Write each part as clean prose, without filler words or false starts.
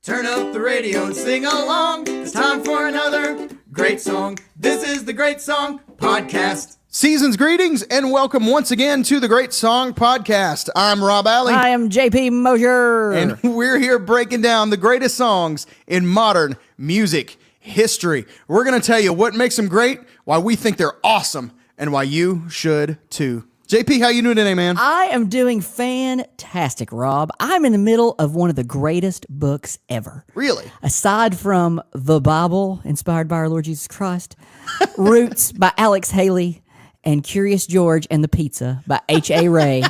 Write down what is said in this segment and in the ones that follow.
Turn up the radio and sing along. It's time for another great song. This is the Great Song Podcast. Season's greetings and welcome once again to the Great Song Podcast. I'm Rob Alley. I am JP Mosier. And we're here breaking down the greatest songs in modern music history. We're going to tell you what makes them great, why we think they're awesome, and why you should too. JP, how you doing today, man? I am doing fantastic, Rob. I'm in the middle of one of the greatest books ever. Really? Aside from the Bible, inspired by our Lord Jesus Christ, Roots by Alex Haley, and Curious George and the Pizza by H.A. Ray,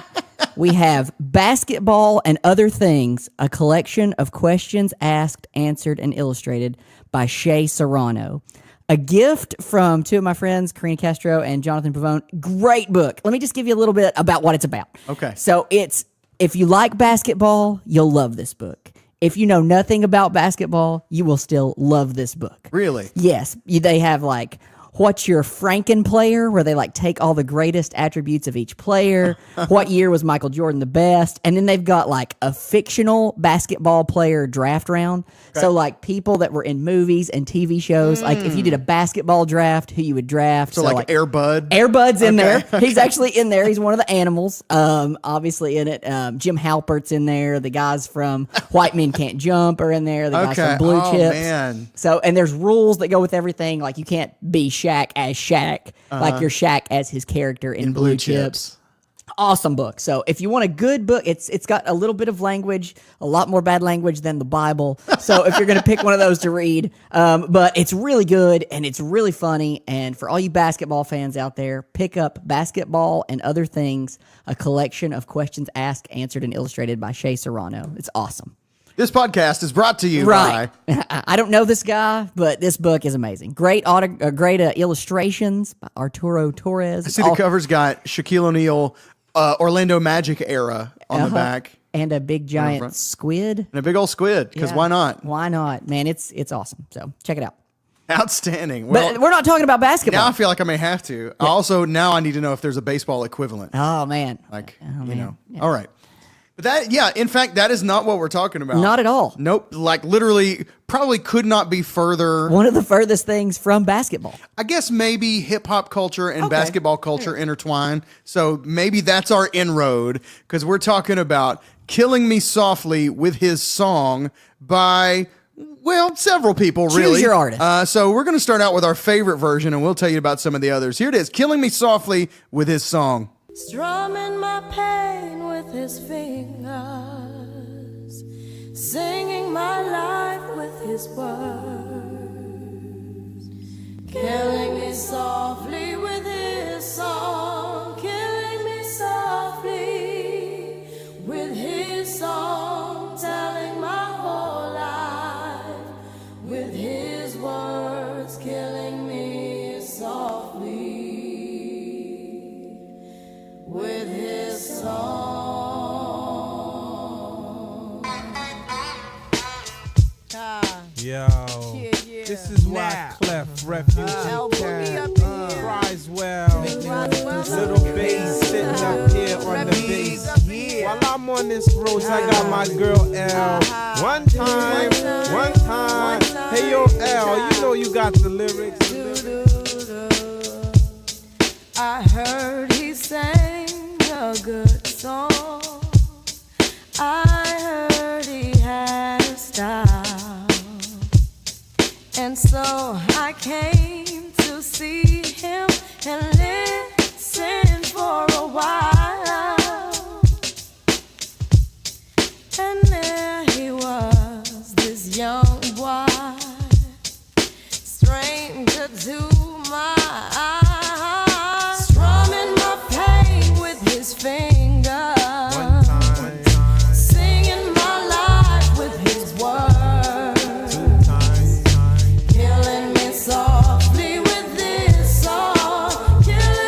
we have Basketball and Other Things, a collection of questions asked, answered, and illustrated by Shea Serrano. A gift from two of my friends, Karina Castro and Jonathan Pavone. Great book. Let me just give you a little bit about what it's about. Okay. So if you like basketball, you'll love this book. If you know nothing about basketball, you will still love this book. Really? Yes. They have like, what's your Franken player, where they like take all the greatest attributes of each player. What year was Michael Jordan the best? And then they've got like a fictional basketball player draft round. Okay. So like people that were in movies and TV shows, like if you did a basketball draft, who you would draft. So like Air Bud? Air Bud's in there. He's actually in there. He's one of the animals, obviously in it. Jim Halpert's in there. The guys from White Men Can't Jump are in there. The guys from Blue Chips. Man. So, and there's rules that go with everything. Like you can't be Shaq as Shaq, like you're Shaq as his character in Blue Chips. Awesome book. So if you want a good book, it's got a little bit of language, a lot more bad language than the Bible. So if you're going to pick one of those to read, but it's really good and it's really funny. And for all you basketball fans out there, pick up Basketball and Other Things, a collection of questions asked, answered, and illustrated by Shea Serrano. It's awesome. This podcast is brought to you by... I don't know this guy, but this book is amazing. Great illustrations by Arturo Torres. I see the cover's got Shaquille O'Neal, Orlando Magic era on the back. And a big giant squid. And a big old squid, because why not? Why not? Man, it's awesome. So check it out. Outstanding. Well, but we're not talking about basketball. Now I feel like I may have to. Yeah. Also, now I need to know if there's a baseball equivalent. Oh, man. You know. Yeah. All right. But in fact, that is not what we're talking about. Not at all. Nope. Like literally, probably could not be further. One of the furthest things from basketball. I guess maybe hip hop culture and basketball culture intertwine. So maybe that's our inroad, because we're talking about Killing Me Softly with His Song by, well, several people, really. Choose your artist. So we're going to start out with our favorite version, and we'll tell you about some of the others. Here it is, Killing Me Softly with His Song. Strumming my pain with his fingers, singing my life with his words, killing me softly with his song, killing me softly with his song, telling my whole life with his words, killing me softly with his song. Yo, this is why Clef, Refugee Cat, Criswell, Little Bass sitting up here on the bass. While I'm on this road, I got my girl L. One time. Hey yo L, you know you got the lyrics. I heard he sang a good song. I heard he had a style, and so I came to see him and listen for a while. And there he was, this young boy, stranger to my eyes. Finger, singing my life with his words, killing me softly with this song, killing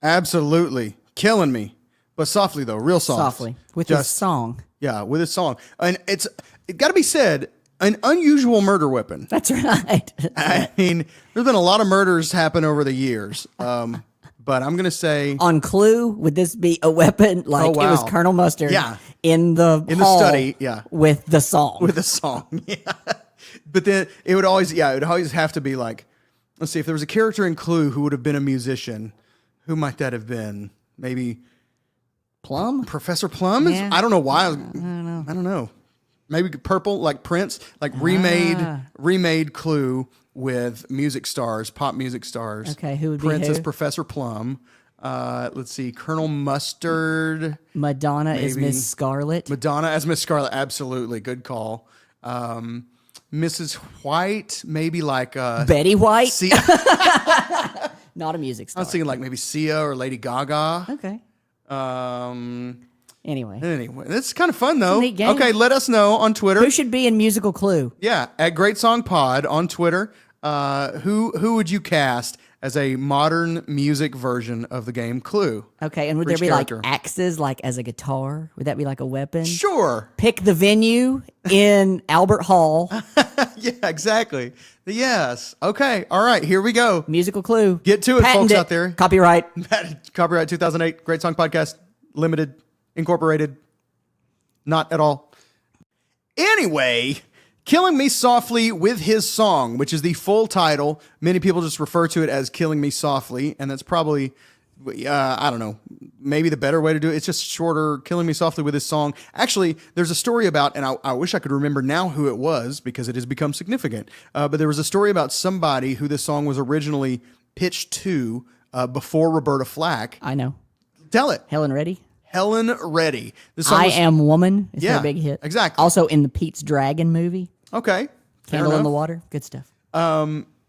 Absolutely. Killing me. But softly, though. Real soft. Softly. With his song. Yeah, with his song. And it got to be said, an unusual murder weapon. That's right. I mean, there's been a lot of murders happen over the years. But I'm going to say... On Clue, would this be a weapon? Like, Oh, wow. it was Colonel Mustard Yeah. in the hall study, yeah. with the song. With a song, yeah. But then it would always have to be like, let's see, if there was a character in Clue who would have been a musician, who might that have been? Maybe Plum? Professor Plum? Yeah. I don't know why. I don't know. Maybe Purple, like Prince, like remade Clue with music stars, pop music stars. Okay, who would be Prince who? as Professor Plum. Let's see, Colonel Mustard. Madonna is Maybe. Miss Scarlet. Madonna as Miss Scarlet, absolutely. Good call. Mrs. White, maybe like Betty White? Sia. Not a music I star. was thinking like maybe Sia or Lady Gaga. Okay. Anyway, Anyway. it's kind of fun though. It's a neat game. Okay, let us know on Twitter. Who should be in Musical Clue? Yeah, at Great Song Pod on Twitter. Who would you cast as a modern music version of the game Clue? Okay, and would For there each be character. like axes, like as a guitar? Would that be like a weapon? Sure. Pick the venue in Albert Hall. Yeah, exactly. Yes. Okay. All right. Here we go. Musical Clue. Get to it, Patent folks it. out there. Copyright. Copyright 2008. Great Song Podcast. Limited. Incorporated. Not at all. Anyway, Killing Me Softly with His Song, which is the full title. Many people just refer to it as Killing Me Softly, and that's probably, I don't know, maybe the better way to do it. It's just shorter, Killing Me Softly with His Song. Actually, there's a story about, and I wish I could remember now who it was because it has become significant, but there was a story about somebody who this song was originally pitched to before Roberta Flack. I know. Tell it. Helen Reddy. Helen Reddy. This song I was- Am Woman is Yeah, her big hit. exactly. Also in the Pete's Dragon movie. Okay. Fair Candle in enough. the Water. Good stuff.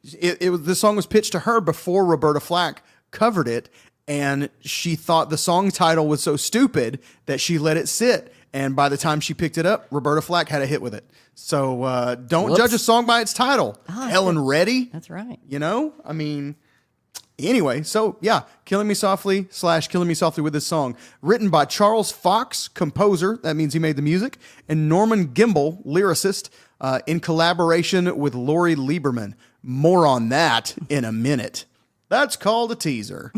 This song was pitched to her before Roberta Flack covered it, and she thought the song title was so stupid that she let it sit. And by the time she picked it up, Roberta Flack had a hit with it. So don't Whoops. judge a song by its title. Helen Reddy. That's right. You know, I mean, anyway, so yeah, Killing Me Softly / Killing Me Softly with This Song. Written by Charles Fox, composer, that means he made the music, and Norman Gimbel, lyricist, in collaboration with Lori Lieberman. More on that in a minute. That's called a teaser.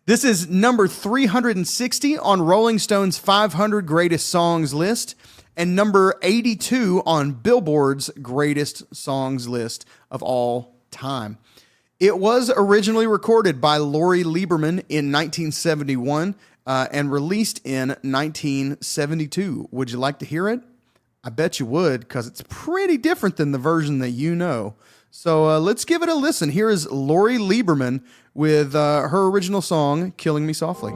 This is number 360 on Rolling Stone's 500 Greatest Songs list and number 82 on Billboard's Greatest Songs list of all time. It was originally recorded by Lori Lieberman in 1971 and released in 1972. Would you like to hear it? I bet you would, because it's pretty different than the version that you know. So let's give it a listen. Here is Lori Lieberman with her original song, Killing Me Softly.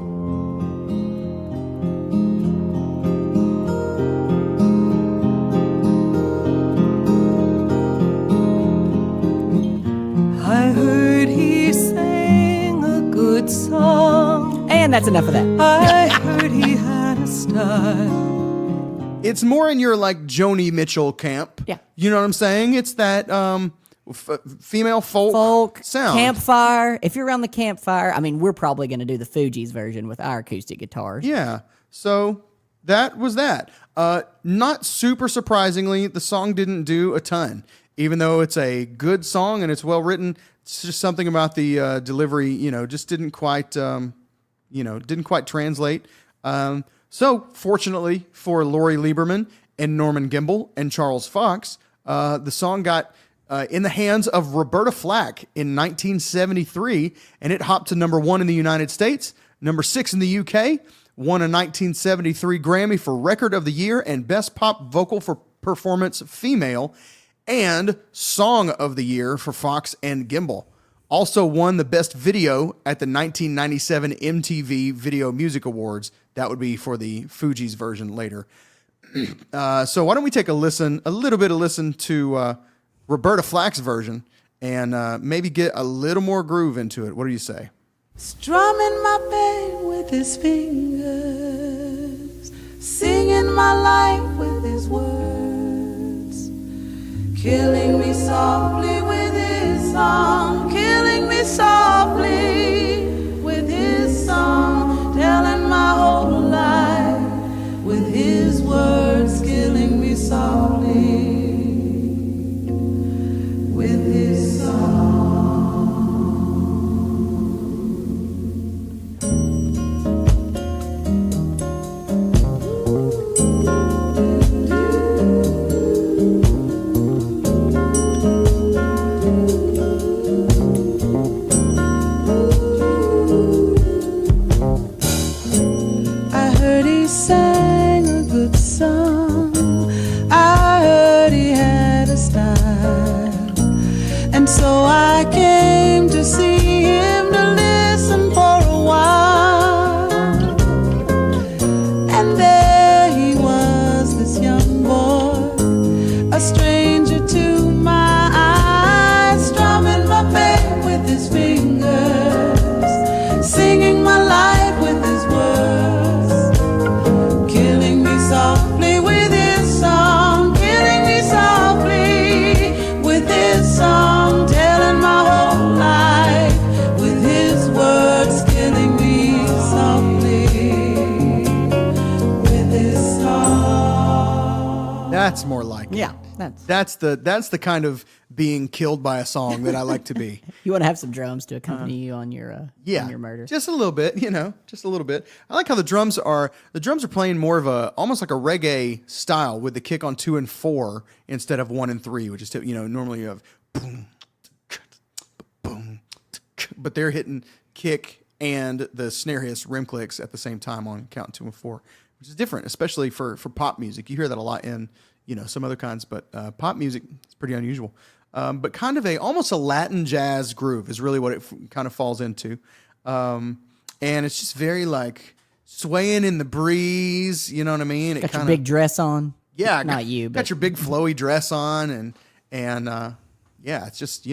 I heard he sang a good song. And that's enough of that. I heard he had a style. It's more in your like Joni Mitchell camp. Yeah. You know what I'm saying? It's that female folk sound. Campfire. If you're around the campfire, I mean, we're probably going to do the Fugees version with our acoustic guitars. Yeah. So that was that. Not super surprisingly, the song didn't do a ton. Even though it's a good song and it's well written, it's just something about the delivery, just didn't quite translate. So fortunately for Lori Lieberman and Norman Gimbel and Charles Fox, the song got in the hands of Roberta Flack in 1973, and it hopped to number 1 in the United States, number 6 in the UK, won a 1973 Grammy for Record of the Year and Best Pop Vocal for Performance Female, and Song of the Year for Fox and Gimbel. Also won the Best Video at the 1997 MTV Video Music Awards. That would be for the Fugees version later. So why don't we take a little bit of listen to Roberta Flack's version and maybe get a little more groove into it. What do you say? Strumming my pain with his fingers, singing my life with his words, killing me softly with his song, killing me softly That's the kind of being killed by a song that I like to be. You want to have some drums to accompany you on your on your murder. Just a little bit, just a little bit. I like how the drums are playing more of almost like a reggae style with the kick on 2 and 4 instead of 1 and 3, which is normally you have boom, boom, but they're hitting kick and the snare hiss rim clicks at the same time on count 2 and 4, which is different, especially for pop music. You hear that a lot in some other kinds, but pop music is pretty unusual. But kind of almost a Latin jazz groove is really what it kind of falls into. And it's just very like swaying in the breeze. You know what I mean? Got your big dress on. Yeah. Not you, but got your big flowy dress on and yeah, it's just,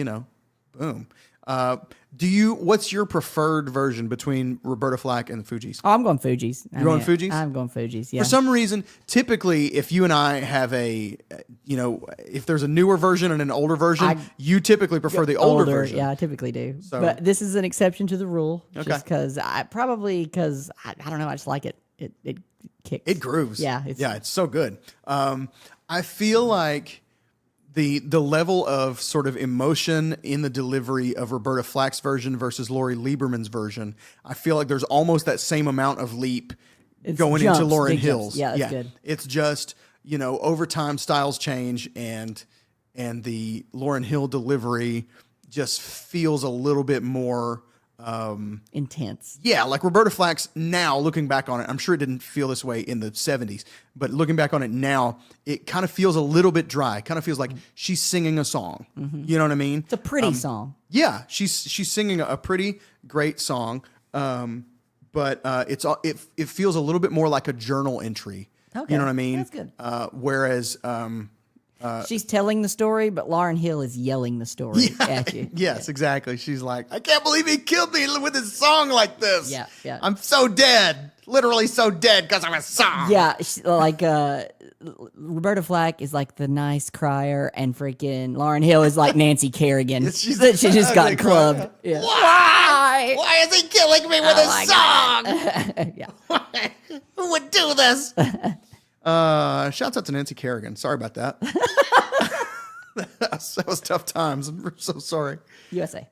boom. What's your preferred version between Roberta Flack and the Fugees? Oh, I'm going Fugees. You're going Fugees? I'm going Fugees, yeah. For some reason, typically, if you and I have if there's a newer version and an older version, you typically prefer the older version. Yeah, I typically do. So, but this is an exception to the rule. Okay. Just because I don't know, I just like it. It kicks. It grooves. Yeah. It's so good. I feel like the level of sort of emotion in the delivery of Roberta Flack's version versus Lori Lieberman's version, I feel like there's almost that same amount of leap going into Lauryn Hill's. Yeah, that's good. It's just, over time styles change and the Lauryn Hill delivery just feels a little bit more intense. Yeah, like Roberta Flack's now, looking back on it, I'm sure it didn't feel this way in the 70s, but looking back on it now, it kind of feels a little bit dry. It kind of feels like she's singing a song. Mm-hmm. You know what I mean? It's a pretty song. Yeah, she's singing a pretty great song, but it feels a little bit more like a journal entry. Okay. You know what I mean? That's good. Whereas she's telling the story, but Lauryn Hill is yelling the story at you. Yes, exactly. She's like, I can't believe he killed me with his song like this. Yeah. I'm so dead. Literally so dead because of a song. Yeah, like Roberta Flack is like the nice crier, and freaking Lauryn Hill is like Nancy Kerrigan. She just got clubbed. Yeah. Why? Why is he killing me with his song? Yeah. Who would do this? Shouts out to Nancy Kerrigan. Sorry about that. That was tough times. I'm so sorry. USA.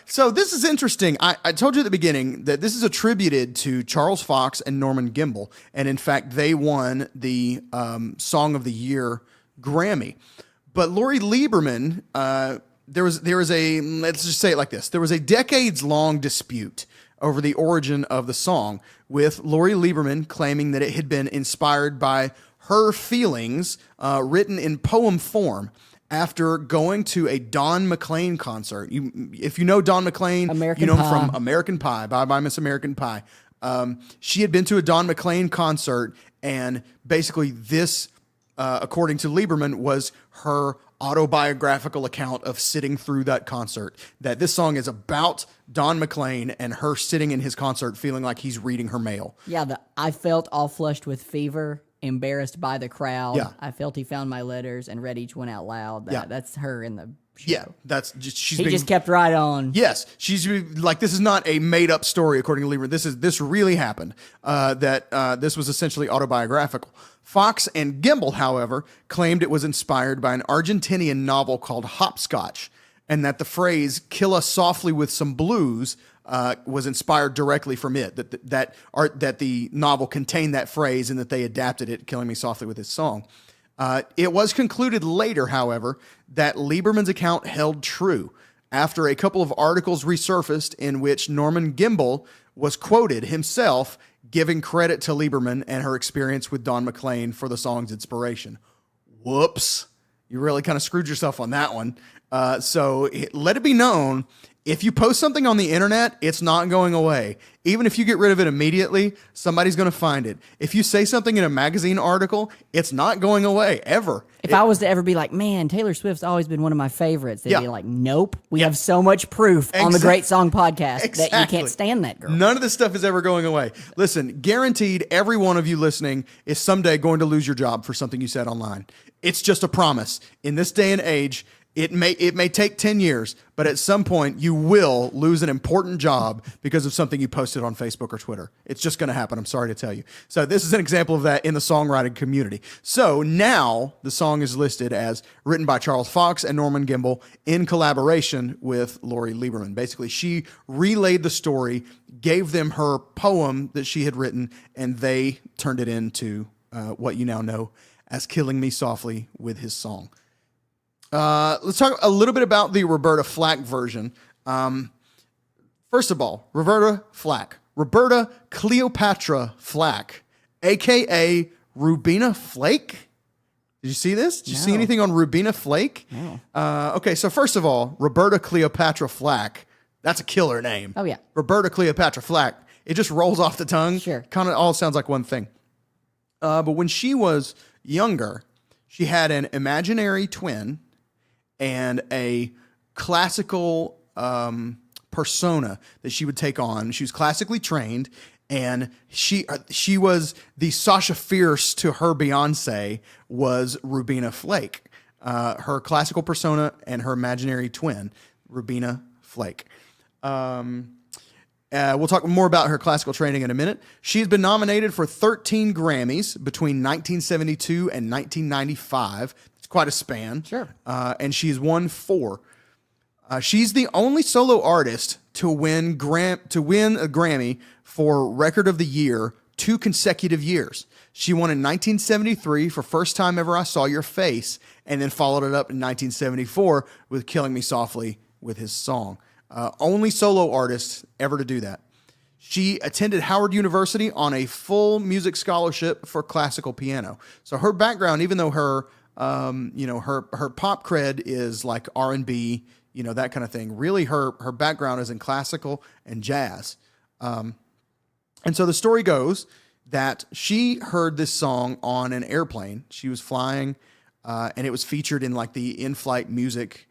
So this is interesting. I told you at the beginning that this is attributed to Charles Fox and Norman Gimbel, and in fact, they won the Song of the Year Grammy. But Lori Lieberman, there was a let's just say it like this: there was a decades-long dispute over the origin of the song, with Lori Lieberman claiming that it had been inspired by her feelings written in poem form after going to a Don McLean concert. If you know Don McLean, you know him from American Pie, Bye Bye Miss American Pie. She had been to a Don McLean concert, and basically this, according to Lieberman, was her autobiographical account of sitting through that concert. That this song is about Don McLean and her sitting in his concert feeling like he's reading her mail. Yeah, I felt all flushed with fever, embarrassed by the crowd. Yeah. I felt he found my letters and read each one out loud. That's her in the show. Yeah, that's just He just kept right on. Yes, she's like, this is not a made up story according to Lieberman. This really happened. This was essentially autobiographical. Fox and Gimbel, however, claimed it was inspired by an Argentinian novel called Hopscotch, and that the phrase "kill us softly with some blues" was inspired directly from it. That the novel contained that phrase, and that they adapted it, "Killing Me Softly" with his song. It was concluded later, however, that Lieberman's account held true after a couple of articles resurfaced in which Norman Gimbel was quoted himself giving credit to Lieberman and her experience with Don McLean for the song's inspiration. Whoops. You really kind of screwed yourself on that one. So let it be known, if you post something on the internet, it's not going away. Even if you get rid of it immediately, somebody's going to find it. If you say something in a magazine article, it's not going away, ever. If I was to ever be like, man, Taylor Swift's always been one of my favorites, they'd be like, nope, we have so much proof on the Great Song Podcast that you can't stand that girl. None of this stuff is ever going away. Listen, guaranteed every one of you listening is someday going to lose your job for something you said online. It's just a promise. In this day and age, It may take 10 years, but at some point you will lose an important job because of something you posted on Facebook or Twitter. It's just going to happen. I'm sorry to tell you. So this is an example of that in the songwriting community. So now the song is listed as written by Charles Fox and Norman Gimbel in collaboration with Lori Lieberman. Basically, she relayed the story, gave them her poem that she had written, and they turned it into what you now know as Killing Me Softly with his song. Let's talk a little bit about the Roberta Flack version. First of all, Roberta Flack. Roberta Cleopatra Flack, a.k.a. Rubina Flake. Did you see this? Did you see anything on Rubina Flake? No. Okay, so first of all, Roberta Cleopatra Flack. That's a killer name. Oh, yeah. Roberta Cleopatra Flack. It just rolls off the tongue. Sure. Kind of all sounds like one thing. But when she was younger, she had an imaginary twin and a classical persona that she would take on. She was classically trained, and she was the Sasha Fierce to her Beyonce was Rubina Flake. Her classical persona and her imaginary twin, Rubina Flake. We'll talk more about her classical training in a minute. She's been nominated for 13 Grammys between 1972 and 1995. It's quite a span. Sure. And she's won 4. She's the only solo artist to win a Grammy for Record of the Year 2 consecutive years. She won in 1973 for First Time Ever I Saw Your Face, and then followed it up in 1974 with Killing Me Softly with his song. Only solo artist ever to do that. She attended Howard University on a full music scholarship for classical piano. So her background, even though her pop cred is like R&B, that kind of thing, really her background is in classical and jazz. And so the story goes that she heard this song on an airplane. She was flying, and it was featured in like the in-flight music.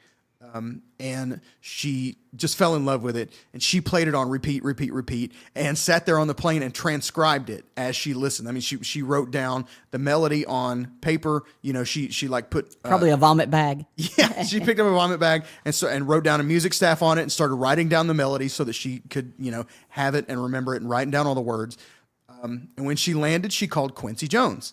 And she just fell in love with it, and she played it on repeat, and sat there on the plane and transcribed it as she listened. I mean, she wrote down the melody on paper. She like put Probably a vomit bag. Yeah, she picked up a vomit bag and wrote down a music staff on it and started writing down the melody so that she could have it and remember it and writing down all the words. And when she landed, she called Quincy Jones,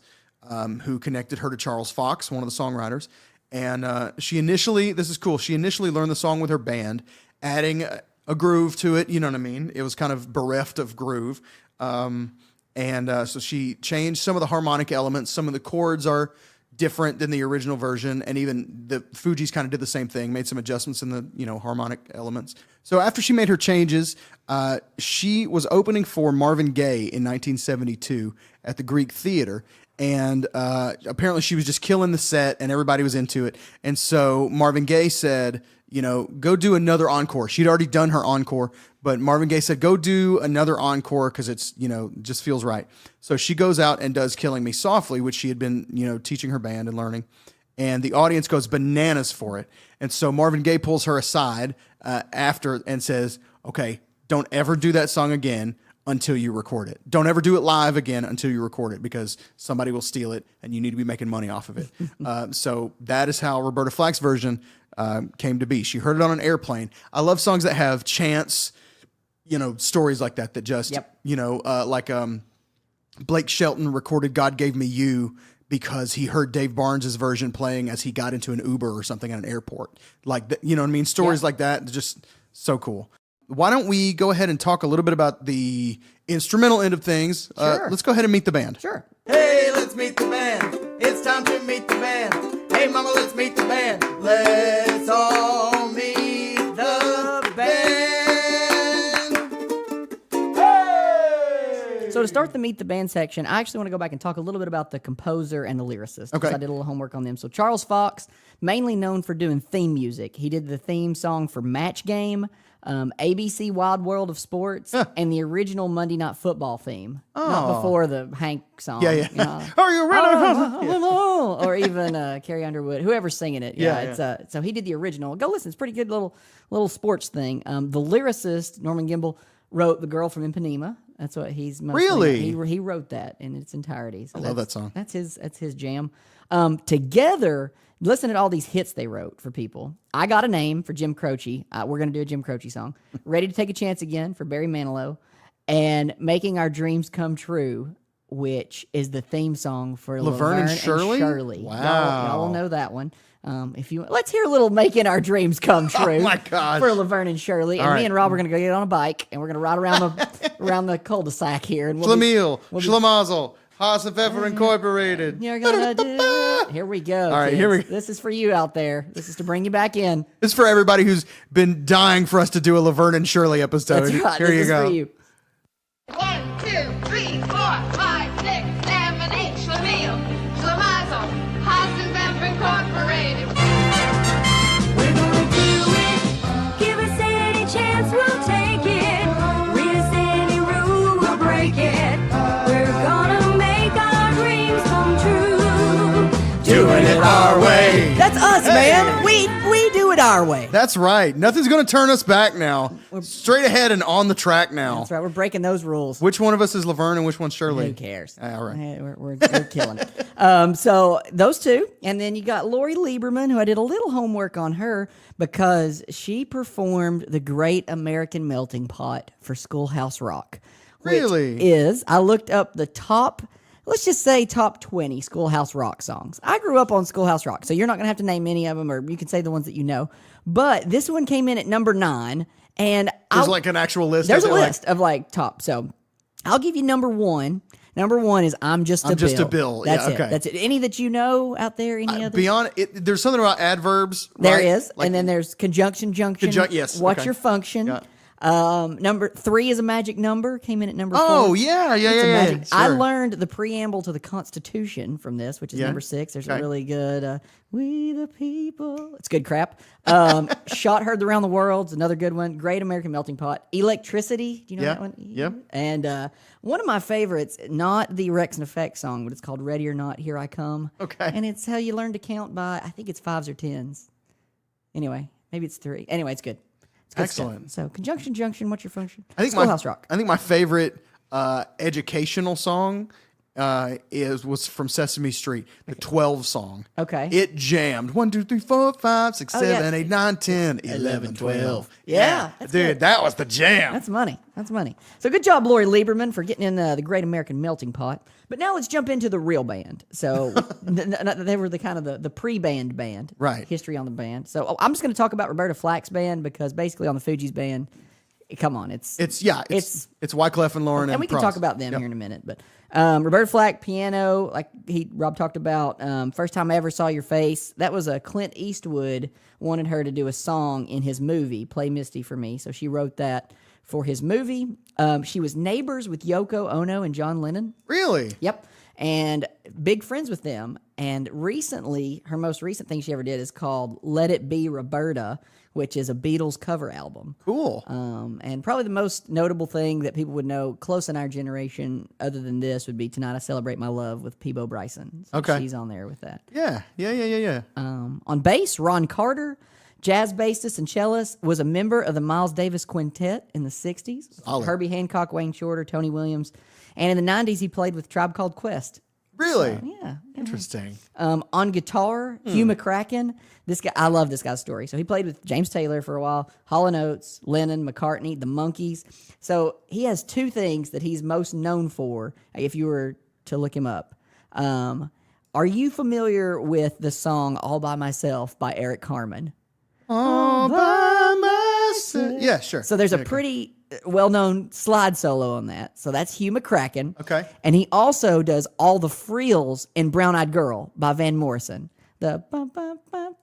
who connected her to Charles Fox, one of the songwriters. And she initially learned the song with her band, adding a groove to it. You know what I mean? It was kind of bereft of groove. So she changed some of the harmonic elements. Some of the chords are different than the original version. And even the Fugees kind of did the same thing, made some adjustments in the harmonic elements. So after she made her changes, she was opening for Marvin Gaye in 1972 at the Greek Theater. And apparently she was just killing the set and everybody was into it. And so Marvin Gaye said, go do another encore. She'd already done her encore, but Marvin Gaye said, go do another encore because it's, just feels right. So she goes out and does Killing Me Softly, which she had been, teaching her band and learning. And the audience goes bananas for it. And so Marvin Gaye pulls her aside after and says, okay, don't ever do that song again until you record it. Don't ever do it live again until you record it, because somebody will steal it and you need to be making money off of it. So that is how Roberta Flack's version came to be. She heard it on an airplane. I love songs that have chants, stories like that just, Yep. like Blake Shelton recorded God Gave Me You because he heard Dave Barnes' version playing as he got into an Uber or something at an airport. Like, you know what I mean? Stories like that, just so cool. Why don't we go ahead and talk a little bit about the instrumental end of things? Sure. Let's go ahead and meet the band. Sure. Hey, let's meet the band. It's time to meet the band. Hey, mama, let's meet the band. Let's all meet the band. Hey! So to start the Meet the Band section, I actually want to go back and talk a little bit about the composer and the lyricist. Okay. I did a little homework on them. So Charles Fox, mainly known for doing theme music. He did the theme song for Match Game, ABC Wild World of Sports, and the original Monday Night Football theme. Not before the Hank song. Yeah. Are you ready? Or even Carrie Underwood, whoever's singing it. It's so he did the original. Go listen; it's a pretty good little sports thing. The lyricist Norman Gimbel wrote "The Girl from Ipanema," That's what he's mostly. Really? He wrote that in its entirety. So I love that song. That's his jam. Together, listen to all these hits they wrote for people. I Got a Name for Jim Croce. We're going to do a Jim Croce song. Ready to Take a Chance Again for Barry Manilow. And Making Our Dreams Come True, which is the theme song for Laverne and Shirley. Wow. Y'all will know that one. Let's hear a little "Making Our Dreams Come True" Oh my gosh. for Laverne and Shirley. And All me right. and Rob are going to go get on a bike, and we're going to ride around the cul-de-sac here. And Schlemiel, Schlemazel, Haas and Pfeffer Incorporated. You're gonna do it. Here we go. All right, kids. here we- This is for you out there. This is to bring you back in. This is for everybody who's been dying for us to do a Laverne and Shirley episode. That's right. Here this you is go. for you. 1, 2, 3, 4, 5, 6, 7, 8. Schlemiel, Schlemazel, Haas and Pfeffer Incorporated. We're gonna do it. Give us any chance, we'll take it. Read us any rule, we'll break it. We're gonna make our dreams come true. Doing it our way. That's us, man. We do it our way. That's right. Nothing's going to turn us back now. Straight ahead and on the track now. That's right. We're breaking those rules. Which one of us is Laverne and which one's Shirley? Who cares? All right. Hey, we're killing it. So those two, and then you got Lori Lieberman, who I did a little homework on her because she performed the Great American Melting Pot for Schoolhouse Rock. Really? I looked up the top, let's just say top 20 Schoolhouse Rock songs. I grew up on Schoolhouse Rock, so you're not going to have to name any of them, or you can say the ones that you know. But this one came in at number 9, and There's like an actual list. there's of a it, like- list of like top. So I'll give you number 1. Number 1 is I'm Just a Bill. Yeah, That's it. okay. That's it. Any that you know out there? Any other? Beyond it, there's something about adverbs. There right? is, Like, and then there's conjunction, junction. yes, What's okay. your function? Yeah. Number 3 is a magic number. Came in at number 4. Oh yeah. It's a magic. Sure. I learned the preamble to the Constitution from this, which is Yeah. number 6. There's Okay. a really good "We the People." It's good crap. Shot Heard Around the World's another good one. Great American Melting Pot. Electricity. Do you know Yeah. that one? Yeah. And one of my favorites, not the Rex and Effect song, but it's called "Ready or Not, Here I Come." Okay. And it's how you learn to count by, I think it's 5s or 10s. Anyway, maybe it's 3. Anyway, it's good. It's good Excellent. stuff. So conjunction, junction. What's your function? I think Schoolhouse Rock. I think my favorite educational song was from Sesame Street, the 12 song. Okay. It jammed. 1, 2, 3, 4, 5, 6, Oh, yeah. 7, 8, 9, 10, 11, 12. Yeah, that's Dude, good. that was the jam. That's money. That's money. So good job, Lori Lieberman, for getting in the Great American Melting Pot. But now let's jump into the real band. So they were the kind of the pre-band band. Right. History on the band. So I'm just going to talk about Roberta Flack's band because basically on the Fugees band, come on, it's Wyclef and Lauren, and we can Pross. talk about them Yep. here in a minute. But Roberta Flack, piano, like Rob talked about, First Time I Ever Saw Your Face. That was a Clint Eastwood wanted her to do a song in his movie, Play Misty for Me. So she wrote that for his movie. She was neighbors with Yoko Ono and John Lennon. Really? Yep. And big friends with them. And recently, her most recent thing she ever did is called Let It Be Roberta, which is a Beatles cover album. Cool. And probably the most notable thing that people would know close in our generation, other than this, would be Tonight I Celebrate My Love with Peebo Bryson. So Okay. she's on there with that. Yeah. On bass, Ron Carter, jazz bassist and cellist, was a member of the Miles Davis Quintet in the 60s. Solid. Herbie Hancock, Wayne Shorter, Tony Williams. And in the 90s, he played with Tribe Called Quest. Really? Yeah. Interesting. On guitar, Hugh McCracken. This guy, I love this guy's story. So he played with James Taylor for a while, Hall & Oates, Lennon, McCartney, the Monkees. So he has 2 things that he's most known for, if you were to look him up. Are you familiar with the song All By Myself by Eric Carmen? All by myself. Yeah, sure. So there's a pretty well-known slide solo on that. So that's Hugh McCracken. Okay. And he also does all the frills in Brown Eyed Girl by Van Morrison. The bum, bum, bum,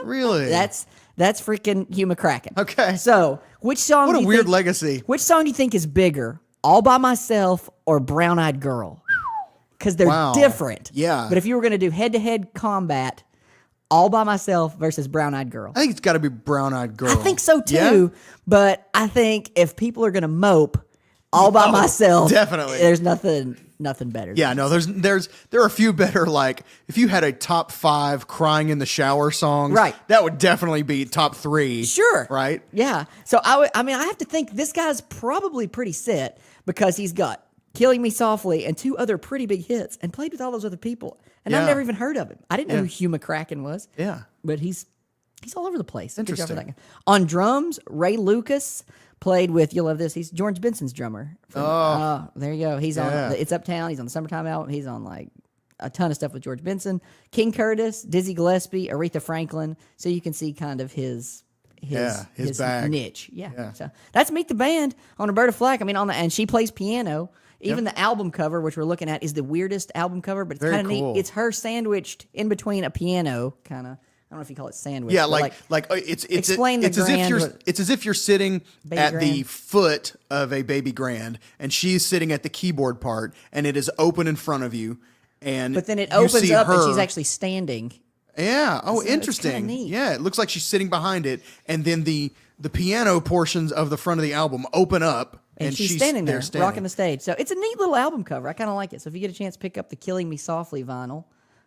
Really? That's freaking Hugh McCracken. Okay. So which song? What do a you weird think, legacy. Which song do you think is bigger, All By Myself or Brown Eyed Girl? Because they're Wow. different. Yeah. But if you were going to do head-to-head combat, All By Myself versus Brown Eyed Girl. I think it's got to be Brown Eyed Girl. I think so too. Yeah? But I think if people are going to mope All By Myself, definitely. there's nothing nothing better. Yeah, than no, this. there are a few better, like, if you had a top 5 crying in the shower songs, Right. that would definitely be top 3. Sure. Right? Yeah. So I mean, I have to think this guy's probably pretty set because he's got Killing Me Softly and 2 other pretty big hits and played with all those other people. And I've Yeah. never even heard of him. I didn't know Yeah. who Hugh McCracken was. Yeah. But he's all over the place. Good job for Interesting. that guy. On drums, Ray Lucas played with, you'll love this, he's George Benson's drummer. There you go. He's Yeah. on It's Uptown. He's on the Summertime album. He's on like a ton of stuff with George Benson. King Curtis, Dizzy Gillespie, Aretha Franklin. So you can see kind of his bag. niche. Yeah. So that's Meet the Band on Roberta Flack. I mean, and she plays piano. Even the album cover, which we're looking at, is the weirdest album cover, but it's Very kind of cool. neat. It's her sandwiched in between a piano, kind of. I don't know if you call it sandwich. Yeah, but it's explain the it's as if grand you're what- it's as if you're sitting Baby at the grand. foot of a baby grand, and she's sitting at the keyboard part, and it is open in front of you, and But then it you opens see up and her- she's actually standing. Yeah. Oh, So it's interesting. kinda neat. Yeah, it looks like she's sitting behind it, and then the piano portions of the front of the album open up, And she's standing there, standing. rocking the stage. So it's a neat little album cover. I kind of like it. So if you get a chance, pick up the Killing Me Softly vinyl.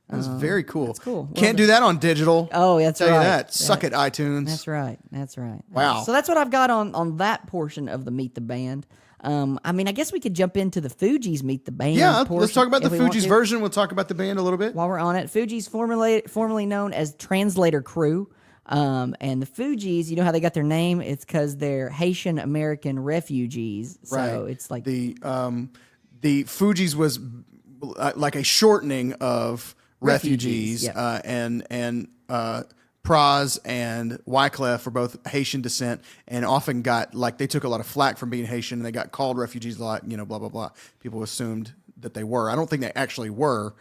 That's very cool. That's cool. Can't do that on digital. Oh, that's Tell right. you that. Suck it, iTunes. That's right. That's right. Wow. So that's what I've got on that portion of the Meet the Band. I mean, I guess we could jump into the Fugees Meet the Band. Yeah, let's portion talk about the if we want Fugees to. version. We'll talk about the band a little bit. While we're on it, Fugees formerly known as Translator Crew. And the Fugees, you know how they got their name? It's because they're Haitian American refugees. So Right. it's like the Fugees was like a shortening of refugees, Yep. and Praz and Wyclef were both Haitian descent, and often got, like, they took a lot of flack from being Haitian, and they got called refugees a lot, blah blah blah. People assumed that they were. I don't think they actually were.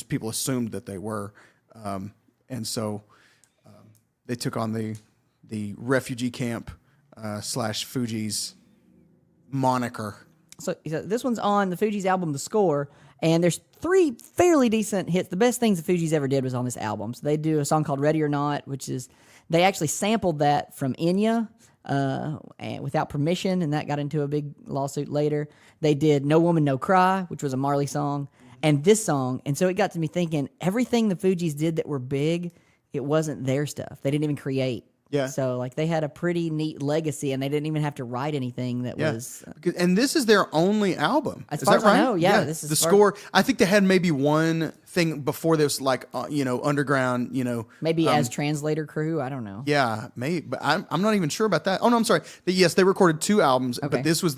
People assumed that they were, and so they took on the refugee camp slash Fugees moniker. So this one's on the Fugees album, The Score, and there's 3 fairly decent hits. The best things the Fugees ever did was on this album. So they do a song called Ready or Not, which is, they actually sampled that from Enya and without permission, and that got into a big lawsuit later. They did No Woman, No Cry, which was a Marley song, and this song. And so it got to me thinking, everything the Fugees did that were big, it wasn't their stuff. They didn't even create. Yeah. So like they had a pretty neat legacy, and they didn't even have to write anything that was. And this is their only album. As Is far that as I right? know, yeah, this is the far- Score. I think they had maybe one thing before this, like underground. Maybe as Translator Crew, I don't know. Yeah, maybe, but I'm not even sure about that. Oh no, I'm sorry. Yes, they recorded 2 albums, Okay. but this was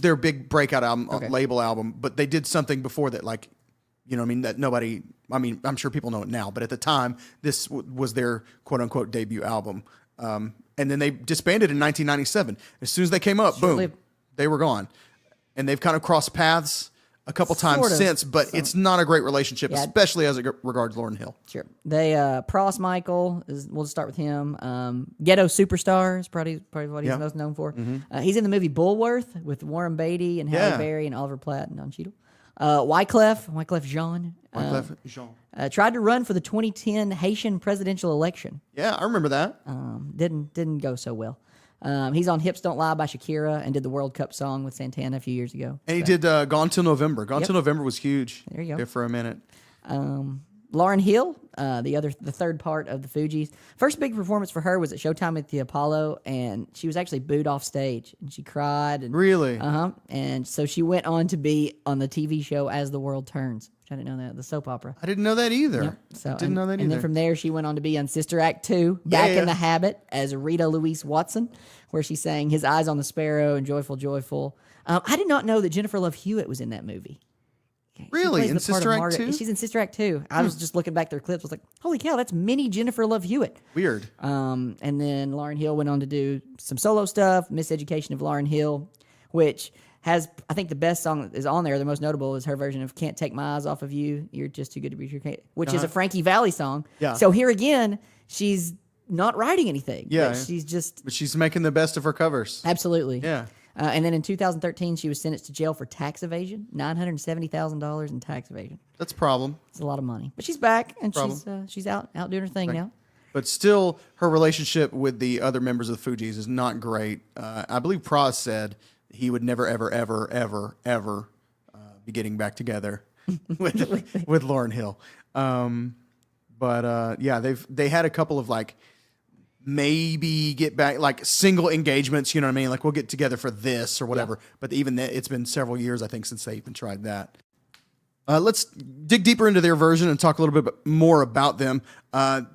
their big breakout album, Okay. label album. But they did something before that, like, that nobody. I mean, I'm sure people know it now, but at the time, this was their quote unquote debut album. And then they disbanded in 1997. As soon as they came up, boom, lived. they were gone. And they've kind of crossed paths a couple times Sort of. since, but it's not a great relationship, Yeah. especially as it regards Lauryn Hill. Sure. They Pross Michael we'll just start with him. Ghetto Superstar is probably what he's Yeah. most known for. He's in the movie Bulworth with Warren Beatty and Halle Yeah. Berry and Oliver Platt and Don Cheadle. Wyclef Jean. Wyclef Jean. Tried to run for the 2010 Haitian presidential election. Yeah, I remember that. Didn't go so well. He's on Hips Don't Lie by Shakira and did the World Cup song with Santana a few years ago. And he did Gone Till November. Gone Till November was huge. There you go. There for a minute. Lauryn Hill, the third part of the Fugees. First big performance for her was at Showtime at the Apollo, and she was actually booed off stage, and she cried. And, Really? And so she went on to be on the TV show As the World Turns, which I didn't know that, the soap opera. I didn't know that either. Yep. So Didn't know that either. And then from there, she went on to be on Sister Act 2, Back Yeah. in the Habit as Rita Louise Watson, where she sang His Eyes on the Sparrow and Joyful, Joyful. I did not know that Jennifer Love Hewitt was in that movie. She Really? plays In the part Sister of Act Margaret. 2? She's in Sister Act 2. I was just looking back their clips. I was like, holy cow, that's mini Jennifer Love Hewitt. Weird. And then Lauryn Hill went on to do some solo stuff, Miseducation of Lauryn Hill, which has, I think the best song that is on there, the most notable, is her version of Can't Take My Eyes Off of You, You're Just Too Good to Be True, which is a Frankie Valli song. Yeah. So here again, she's not writing anything. Yeah. But she's just, But she's making the best of her covers. absolutely. Yeah. And then in 2013, she was sentenced to jail for tax evasion, $970,000 in tax evasion. That's a problem. It's a lot of money. But she's back, and Problem. she's out doing her thing now. But still, her relationship with the other members of the Fugees is not great. I believe Praz said he would never, ever, ever, ever, ever be getting back together with Lauryn Hill. But they had a couple of like maybe get back like single engagements. You know what I mean? Like we'll get together for this or whatever. Yeah. But even that, it's been several years I think since they even tried that. Let's dig deeper into their version and talk a little bit more about them.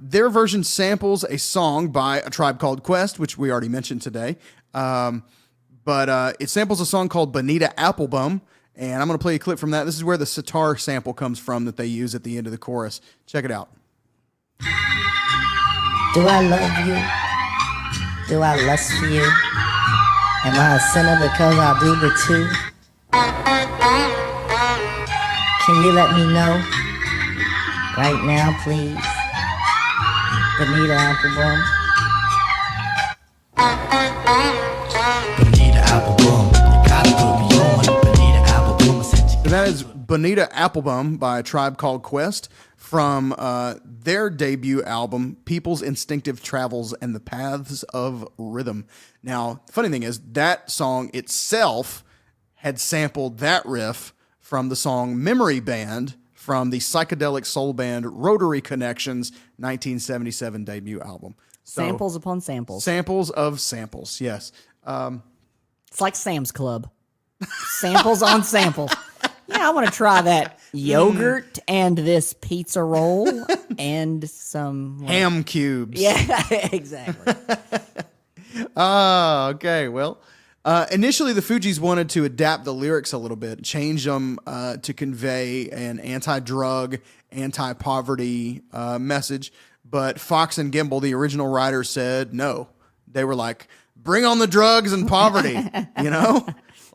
Their version samples a song by A Tribe Called Quest, which we already mentioned today. But it samples a song called Bonita Applebum, and I'm going to play a clip from that. This is where the sitar sample comes from that they use at the end of the chorus. Check it out. Do I love you? Do I lust for you? Am I a sinner because I do the two? Can you let me know right now, please? Bonita Applebum. Bonita Applebum, you gotta put me on. Bonita Applebum, So that is Bonita Applebum by A Tribe Called Quest from their debut album, People's Instinctive Travels and the Paths of Rhythm. Now, the funny thing is, that song itself had sampled that riff from the song Memory Band from the psychedelic soul band Rotary Connections 1977 debut album. So, Samples upon samples. Samples of samples, yes. It's like Sam's Club. Samples on samples. Yeah, I want to try that yogurt and this pizza roll and some Ham cubes. Yeah, exactly. Okay. Well, initially the Fugees wanted to adapt the lyrics a little bit, change them to convey an anti-drug, anti-poverty message. But Fox and Gimbel, the original writers, said no. They were like, bring on the drugs and poverty, you know?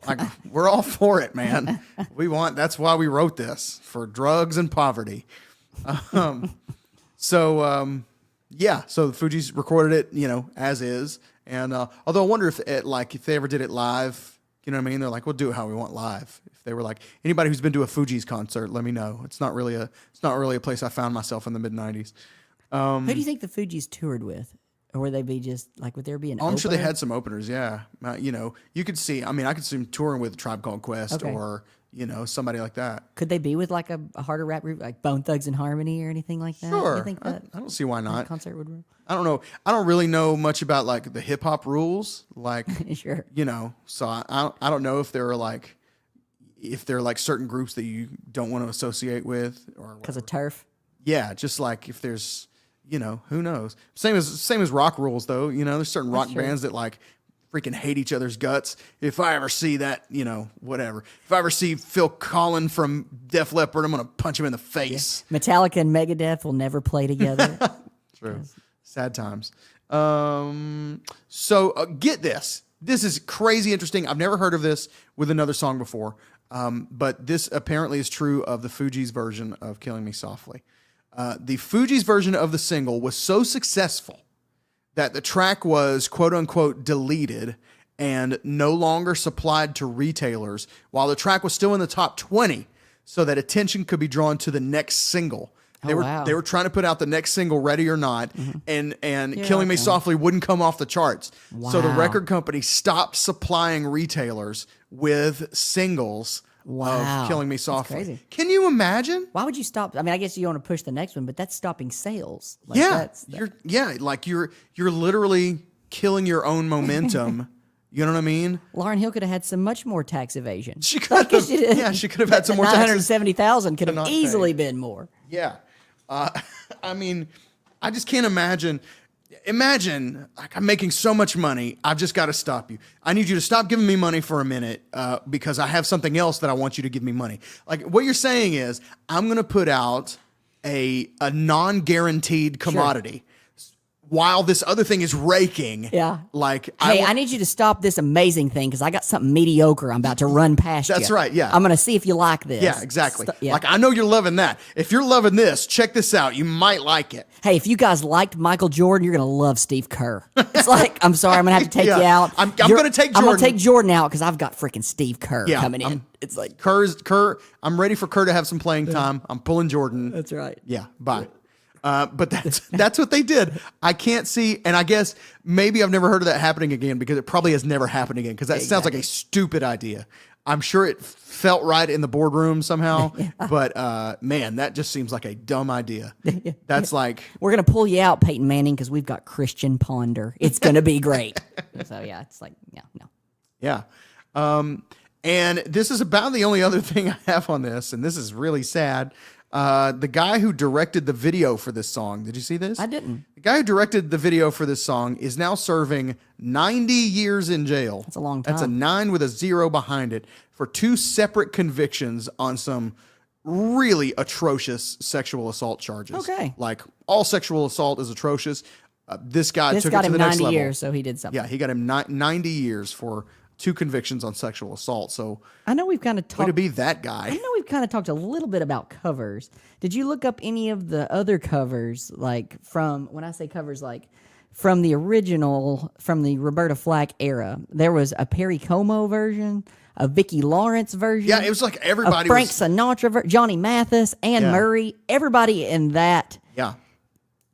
Like, we're all for it, man. That's why we wrote this, for drugs and poverty. So the Fugees recorded it, you know, as is. And although I wonder if they ever did it live, you know what I mean? They're like, we'll do it how we want live. If they were like, anybody who's been to a Fugees concert, let me know. It's not really a place I found myself in the mid-90s. Who do you think the Fugees toured with? Or would they be just, like, would there be an I'm sure they opener? had some openers, yeah. You know, you could see, I could see them touring with Tribe Called Quest or, you know, somebody like that. Could they be with, like, a harder rap group, like Bone Thugs and Harmony or anything like that? Sure. You think that I don't see why not. concert would work? I don't know. I don't really know much about, like, the hip-hop rules. Like, Sure. you know, so I don't know if there are, like, certain groups that you don't want to associate with. Or Because of turf? Yeah, just like if there's... You know, who knows? Same as rock rules, though. You know, there's certain rock bands that like freaking hate each other's guts. If I ever see that, you know, whatever. If I ever see Phil Collin from Def Leppard, I'm gonna punch him in the face. Yeah. Metallica and Megadeth will never play together. True. Sad times. So get this. This is crazy interesting. I've never heard of this with another song before. But this apparently is true of the Fugees version of Killing Me Softly. The Fugees version of the single was so successful that the track was quote unquote deleted and no longer supplied to retailers while the track was still in the top 20 so that attention could be drawn to the next single. They were trying to put out the next single, Ready or Not, and Killing Me Softly wouldn't come off the charts. Wow. So the record company stopped supplying retailers with singles of Killing Me Softly. That's crazy. Can you imagine? Why would you stop? I mean, I guess you want to push the next one, but that's stopping sales. Like You're literally killing your own momentum. You know what I mean? Lauryn Hill could have had some much more tax evasion. She could have. Yeah, she could have had some more taxes. 970,000 could have not easily been more. Yeah. I mean, I just can't imagine. Imagine, like, I'm making so much money. I've just got to stop you. I need you to stop giving me money for a minute because I have something else that I want you to give me money. Like, what you're saying is, I'm going to put out a non-guaranteed commodity while this other thing is raking. Yeah. Like, Hey, I need you to stop this amazing thing because I got something mediocre I'm about to run past you. That's right, yeah. I'm going to see if you like this. Yeah, exactly. Yeah. Like, I know you're loving that. If you're loving this, check this out. You might like it. Hey, if you guys liked Michael Jordan, you're going to love Steve Kerr. It's like, I'm sorry, I'm going to have to take you out. I'm going to take Jordan. I'm going to take Jordan out because I've got freaking Steve Kerr coming in. It's like, Kerr. I'm ready for Kerr to have some playing time. I'm pulling Jordan. That's right. Yeah, bye. But that's what they did. I can't see, and I guess maybe I've never heard of that happening again because it probably has never happened again because that sounds like a stupid idea. I'm sure it felt right in the boardroom somehow, but man, that just seems like a dumb idea. That's like, We're gonna pull you out, Peyton Manning, because we've got Christian Ponder. It's gonna be great. So yeah, it's like no. yeah. And this is about the only other thing I have on this, and this is really sad. The guy who directed the video for this song, did you see this? I didn't. The guy who directed the video for this song is now serving 90 years in jail. That's a long That's a time. 9 with a 0 behind it for 2 separate convictions on some really atrocious sexual assault charges. Okay. Like, all sexual assault is atrocious. This guy This took got it to him the next 90 level. years, so he did something. Yeah, he got him 90 years for 2 convictions on sexual assault. So, I know we've kind of way talked. to be that I guy. know we've kind of talked a little bit about covers. Did you look up any of the other covers, like from, when I say covers, like from the original, from the Roberta Flack era? There was a Perry Como version, a Vicki Lawrence version. Yeah, it was like everybody a Frank was. Sinatra, Johnny Mathis, Anne Yeah. Murray. Everybody in that Yeah.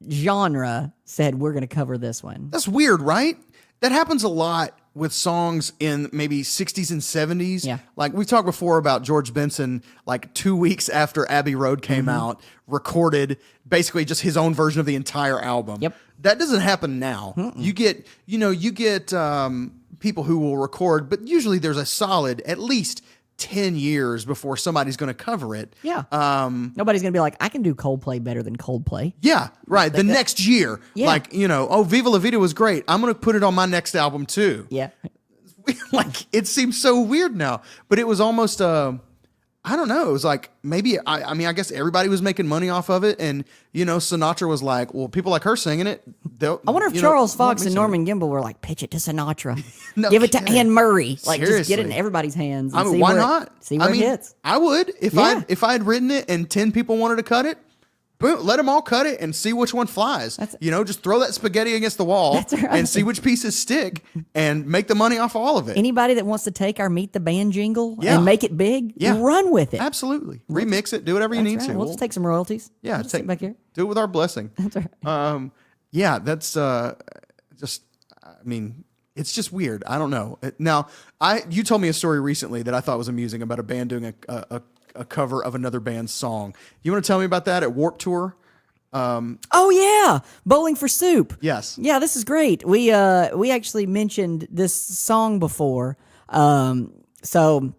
genre said, we're going to cover this one. That's weird, right? That happens a lot with songs in maybe 60s and 70s. Yeah. Like we talked before about George Benson, like 2 weeks after Abbey Road came out, recorded basically just his own version of the entire album. Yep. That doesn't happen now. You get people who will record, but usually there's a solid at least 10 years before somebody's going to cover it. Yeah. Nobody's going to be like, I can do Coldplay better than Coldplay. Yeah, right. The next year, Yeah. like, oh, Viva La Vida was great. I'm going to put it on my next album too. Yeah. Like, it seems so weird now, but it was almost, I don't know. It was like, maybe, I mean, I guess everybody was making money off of it. And, Sinatra was like, well, people like her singing it. I wonder if Charles Fox and Norman Gimbel were like, pitch it to Sinatra. No Give it to kidding. Anne Murray. Like, just get it in Seriously. everybody's hands. And I mean, see why where not? See where I mean, it hits. I would if Yeah. I had written it and 10 people wanted to cut it. Boom, let them all cut it and see which one flies. Just throw that spaghetti against the wall That's right. and see which pieces stick and make the money off all of it. Anybody that wants to take our Meet the Band jingle Yeah. and make it big, Yeah. run with it. Absolutely. Remix it, do whatever you That's need right. to. We'll just take some royalties. Yeah, We'll just sit back here. do it with our blessing. That's right. Yeah, that's just. I mean, it's just weird. I don't know. Now, you told me a story recently that I thought was amusing about a band doing a cover of another band's song. You want to tell me about that at Warped Tour? Oh yeah, Bowling for Soup. Yes. Yeah, this is great. We actually mentioned this song before. So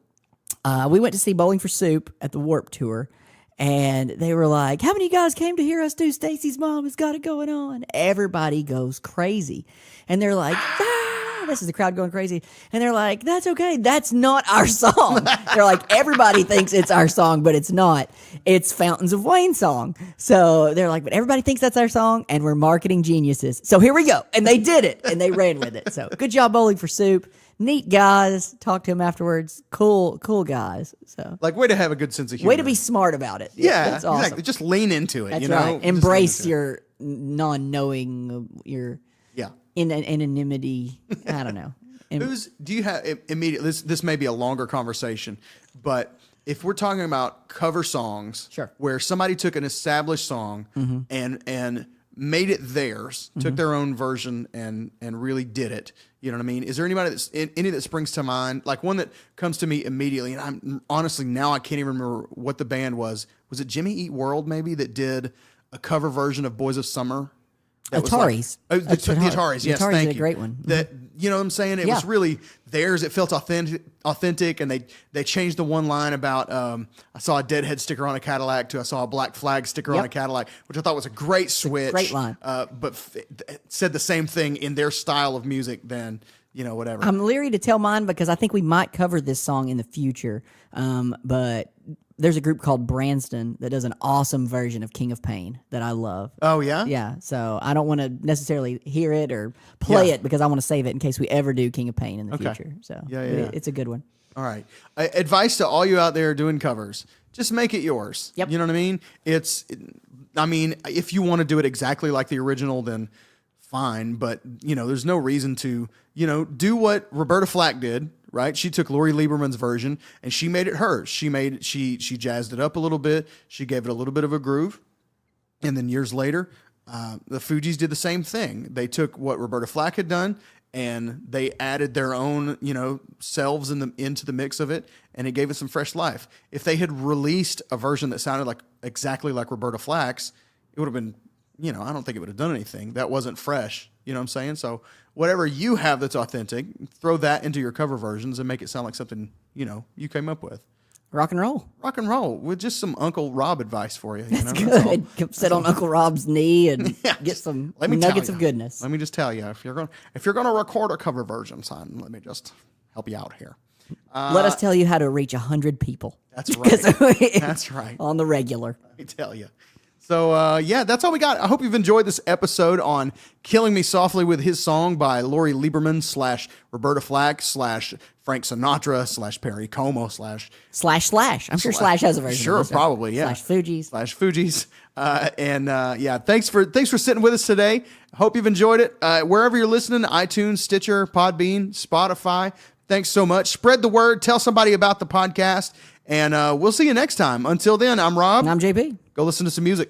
we went to see Bowling for Soup at the Warp Tour, and they were like, "How many of you guys came to hear us do Stacy's Mom Has Got It Going On?" Everybody goes crazy, and they're like, "Ah!" This is the crowd going crazy, and they're like, "That's okay. That's not our song." They're like, everybody thinks it's our song, but it's not. It's Fountains of Wayne song. So they're like, but everybody thinks that's our song, and we're marketing geniuses. So here we go, and they did it, and they ran with it. So good job, Bowling for Soup. Neat guys. Talked to him afterwards. Cool guys. So Like, way to have a good sense of humor. way to be smart about it. Yeah, That's awesome. exactly. Just lean into it. That's you know? right. Just Embrace lean into it. your non-knowing, your Yeah. anonymity. I don't know. Do you have immediate? This may be a longer conversation, but if we're talking about cover songs, Sure. where somebody took an established song and made it theirs, took their own version and really did it. You know what I mean? Is there anybody any that springs to mind? Like one that comes to me immediately, and I'm honestly now I can't even remember what the band was. Was it Jimmy Eat World maybe that did a cover version of Boys of Summer? That was Ataris. Like, the Ataris, yes, Ataris thank did a you. great one. That you know what I'm saying? It was Yeah. really theirs. It felt authentic, and they changed the one line about I saw a Deadhead sticker on a Cadillac to I saw a Black Flag sticker on Yep. a Cadillac, which I thought was a great switch. great line. But said the same thing in their style of music. Then whatever. I'm leery to tell mine because I think we might cover this song in the future. But there's a group called Branston that does an awesome version of King of Pain that I love. Oh yeah. Yeah, so I don't want to necessarily hear it or play Yeah. it because I want to save it in case we ever do King of Pain in the Okay. future. So Yeah. it's a good one. All right. Advice to all you out there doing covers: just make it yours. Yep. You know what I mean? I mean, if you want to do it exactly like the original, then fine. But there's no reason to do what Roberta Flack did. Right? She took Lori Lieberman's version and she made it hers. She jazzed it up a little bit. She gave it a little bit of a groove. And then years later, the Fugees did the same thing. They took what Roberta Flack had done and they added their own, selves into the mix of it, and it gave it some fresh life. If they had released a version that sounded exactly like Roberta Flack's, it would have been, I don't think it would have done anything. That wasn't fresh. You know what I'm saying? So whatever you have that's authentic, throw that into your cover versions and make it sound like something, you came up with. Rock and roll. Rock and roll with just some Uncle Rob advice for you. That's good. Come sit on Uncle Rob's knee and get some nuggets of goodness. Let me just tell you, if you're gonna record a cover version, son, let me just help you out here. Let us tell you how to reach 100 people. That's right. That's right. On the regular. Let me tell you. So, that's all we got. I hope you've enjoyed this episode on Killing Me Softly with his song by Lori Lieberman / Roberta Flack / Frank Sinatra / Perry Como / Slash. I'm sure Slash has a version. Sure, of this, probably, yeah. Fugees. Fugees. Thanks for sitting with us today. Hope you've enjoyed it. Wherever you're listening, iTunes, Stitcher, Podbean, Spotify, thanks so much. Spread the word. Tell somebody about the podcast. And we'll see you next time. Until then, I'm Rob. And I'm JP. Go listen to some music.